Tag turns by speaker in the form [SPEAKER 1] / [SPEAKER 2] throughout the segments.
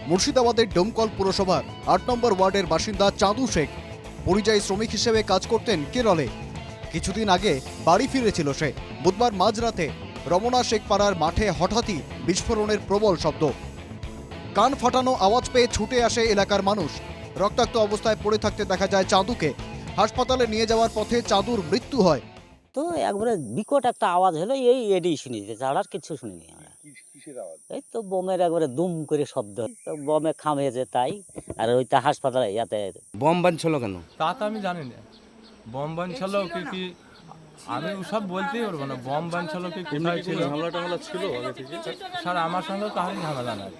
[SPEAKER 1] মুর্শিদাবাদের ডোমকল পুরসভার ৮ নম্বর ওয়ার্ডের বাসিন্দা চাঁদু শেখ পরিযায়ী শ্রমিক হিসেবে কাজ করতেন কেরলে। কিছুদিন আগে বাড়ি ফিরেছিল সে। বুধবার মাঝরাতে রমনা শেখ পাড়ার মাঠে হঠাৎই বিস্ফোরণের প্রবল শব্দ। কান ফাটানো আওয়াজ পেয়ে ছুটে আসে এলাকার মানুষ। রক্তাক্ত অবস্থায় পড়ে থাকতে দেখা যায় চাঁদুকে। হাসপাতালে নিয়ে যাওয়ার পথে চাঁদুর মৃত্যু হয়।
[SPEAKER 2] তো একবারে বিকট একটা আওয়াজ হলো, এডি শুনি, ছাড়া আর কিছু শুনিনি আমরা। এই তো বোমের একবারে দুম করে শব্দ, তো বোমে খামিয়েছে তাই। আর ওইটা হাসপাতালে ইয়াতে
[SPEAKER 3] বম বানছিল কেন?
[SPEAKER 4] তা তো আমি জানি না। বম বানছিল কি আমি ওসব বলতেই পারবো না। বম বানছিল কি কোথায় ছিল, ঝামেলা ছিল আগে থেকে? স্যার আমার সঙ্গে কাহিনী ঝামেলা নাই।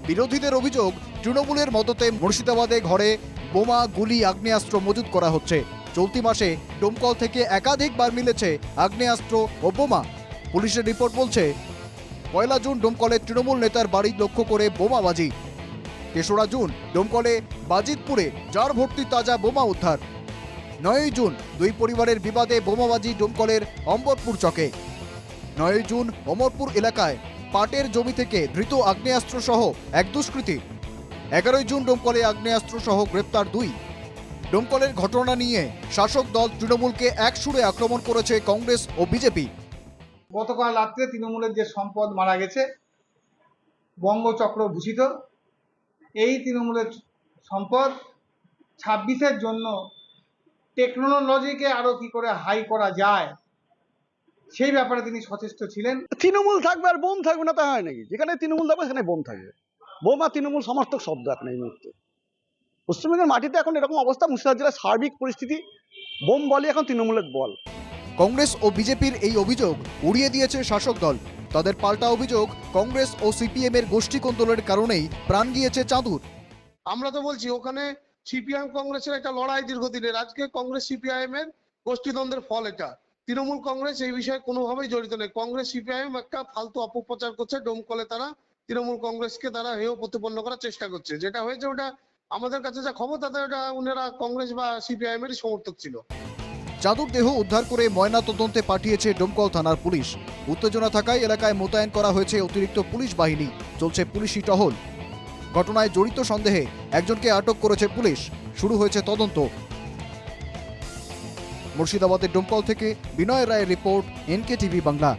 [SPEAKER 1] বিরোধীদের অভিযোগ, তৃণমূলের মদতে মুর্শিদাবাদে ঘরে বোমা, গুলি, আগ্নেয়াস্ত্র মজুত করা হচ্ছে। চলতি মাসে ডোমকল থেকে একাধিকবার মিলেছে আগ্নেয়াস্ত্র ও বোমা। পুলিশের রিপোর্ট বলছে ১ জুন ডোমকলে তৃণমূল নেতার বাড়ি লক্ষ্য করে বোমাবাজি। ৩রা জুন ডোমকলে বাজিতপুরে জার ভর্তি তাজা বোমা উদ্ধার। ৯ জুন দুই পরিবারের বিবাদে বোমাবাজি ডোমকলের অম্বরপুর চকে। ৯ জুন অমরপুর এলাকায় পাটের জমি থেকে ধৃত আগ্নেয়াস্ত্র সহ এক দুষ্কৃতী। ১১ জুন ডোমকলে আগ্নেয়াস্ত্র সহ গ্রেপ্তার ২। ডোমকলের ঘটনা নিয়ে শাসক দল তৃণমূলকে একসুরে আক্রমণ করেছে কংগ্রেস ও বিজেপি।
[SPEAKER 5] গতকাল রাত্রে তৃণমূলের যে সম্পদ মারা গেছে বঙ্গচক্র ভূষিত, এই তৃণমূলের সম্পদ ২৬-এর জন্য টেকনোলজিকে আরো কি করে হাই করা যায় সেই ব্যাপারে তিনি সচেষ্ট ছিলেন।
[SPEAKER 6] তৃণমূল থাকবে আর বোম থাকবে না তা হয় নাকি? যেখানে তৃণমূল থাকবে সেখানে বোম থাকবে। বোম আর তৃণমূল সমর্থক শব্দ এখন এই মুহূর্তে। পশ্চিমবঙ্গের মাটিতে এখন এরকম অবস্থা, মুর্শিদাবাদ জেলার সার্বিক পরিস্থিতি, বোম বলই এখন তৃণমূলের বল।
[SPEAKER 1] কংগ্রেস ও বিজেপির এই অভিযোগ উড়িয়ে দিয়েছে শাসক দল। তাদের পাল্টা অভিযোগ, কংগ্রেস ও সিপিএম এর গোষ্ঠী কোন্দলের কারণেই প্রাণ গিয়েছে চাঁদুর।
[SPEAKER 7] আমরা তো বলছি ওখানে সিপিআইএম কংগ্রেসের একটা লড়াই দীর্ঘদিনের, আজকে কংগ্রেস সিপিআইএম এর গোষ্ঠীদ্বন্দ্বের ফল এটা। তৃণমূল কংগ্রেস এই বিষয়ে কোনোভাবেই জড়িত নেই। কংগ্রেস সিপিআইএম একটা ফালতু অপপ্রচার করছে। ডোমকলে তারা তৃণমূল কংগ্রেসকে তারা হেয় প্রতিপন্ন করার চেষ্টা করছে। যেটা হয়েছে ওটা আমাদের কাছে যা খবর, তাতে ওটা উনারা কংগ্রেস বা সিপিআইএম এরই সমর্থক ছিল।
[SPEAKER 1] চাঁদুর দেহ উদ্ধার করে ময়না তদন্তে পাঠিয়েছে ডোমকল থানার পুলিশ। উত্তেজনা থাকায় এলাকায় মোতায়েন করা হয়েছে অতিরিক্ত পুলিশ বাহিনী। চলছে পুলিশি টহল। ঘটনায় জড়িত সন্দেহে একজনকে আটক করেছে পুলিশ। শুরু হয়েছে তদন্ত। মুর্শিদাবাদের ডোমকল থেকে বিনয় রায়ের রিপোর্ট, NK টিভি বাংলা।